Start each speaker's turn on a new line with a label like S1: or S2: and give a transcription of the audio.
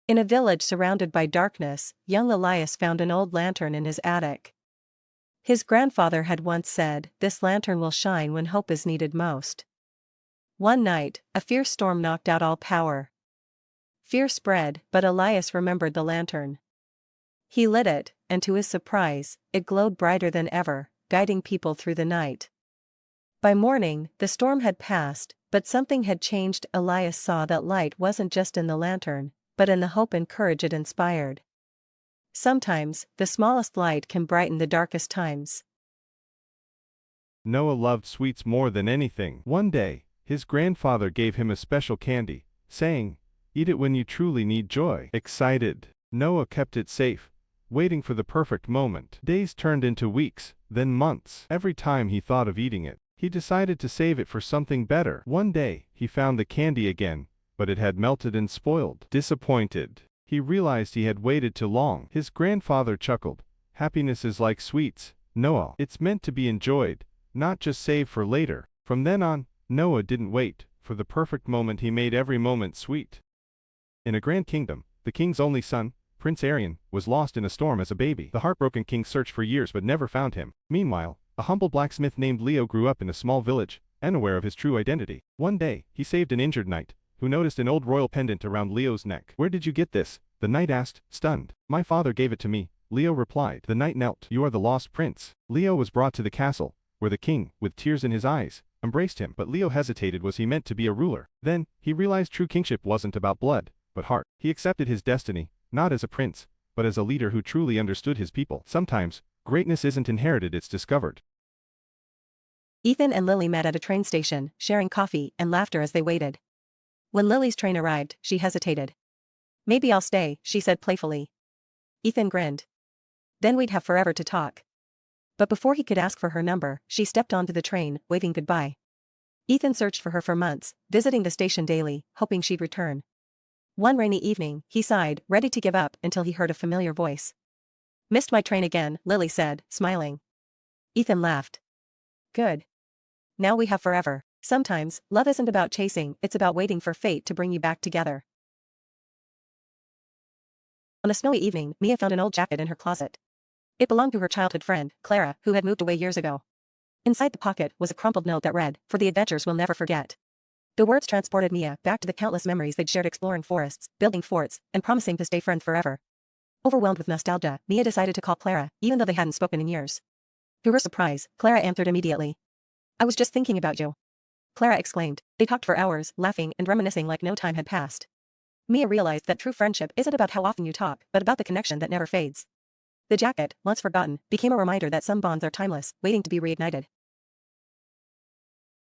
S1: In a village surrounded by darkness, young Elias found an old lantern in his attic. His grandfather had once said, "This lantern will shine when hope is needed most." One night, a fierce storm knocked out all power. Fear spread, but Elias remembered the lantern. He lit it, and to his surprise, it glowed brighter than ever, guiding people through the night. By morning, the storm had passed, but something had changed. Elias saw that light wasn't just in the lantern, but in the hope and courage it inspired. Sometimes, the smallest light can brighten the darkest times.
S2: Noah loved sweets more than anything. One day, his grandfather gave him a special candy, saying, "Eat it when you truly need joy." Excited, Noah kept it safe, waiting for the perfect moment. Days turned into weeks, then months. Every time he thought of eating it, he decided to save it for something better. One day, he found the candy again, but it had melted and spoiled. Disappointed, he realized he had waited too long. His grandfather chuckled, "Happiness is like sweets, Noah. It's meant to be enjoyed, not just saved for later." From then on, Noah didn't wait for the perfect moment. He made every moment sweet. In a grand kingdom, the king's only son, Prince Arion, was lost in a storm as a baby. The heartbroken king searched for years but never found him. Meanwhile, a humble blacksmith named Leo grew up in a small village, unaware of his true identity. One day, he saved an injured knight, who noticed an old royal pendant around Leo's neck. "Where did you get this?" the knight asked, stunned. "My father gave it to me," Leo replied. The knight knelt. "You are the lost prince." Leo was brought to the castle, where the king, with tears in his eyes, embraced him. But Leo hesitated. Was he meant to be a ruler? Then, he realized true kingship wasn't about blood, but heart. He accepted his destiny, not as a prince, but as a leader who truly understood his people. Sometimes, greatness isn't inherited, it's discovered.
S1: Ethan and Lily met at a train station, sharing coffee and laughter as they waited. When Lily's train arrived, she hesitated. "Maybe I'll stay," she said playfully. Ethan grinned. "Then we'd have forever to talk." But before he could ask for her number, she stepped onto the train, waving goodbye. Ethan searched for her for months, visiting the station daily, hoping she'd return. One rainy evening, he sighed, ready to give up, until he heard a familiar voice. "Missed my train again," Lily said, smiling. Ethan laughed. "Good. Now we have forever." Sometimes, love isn't about chasing, it's about waiting for fate to bring you back together. On a snowy evening, Mia found an old jacket in her closet. It belonged to her childhood friend, Clara, who had moved away years ago. Inside the pocket was a crumpled note that read, "For the adventures we'll never forget." The words transported Mia back to the countless memories they'd shared exploring forests, building forts, and promising to stay friends forever. Overwhelmed with nostalgia, Mia decided to call Clara, even though they hadn't spoken in years. To her surprise, Clara answered immediately. "I was just thinking about you," Clara exclaimed. They talked for hours, laughing and reminiscing like no time had passed. Mia realized that true friendship isn't about how often you talk, but about the connection that never fades. The jacket, once forgotten, became a reminder that some bonds are timeless, waiting to be reignited.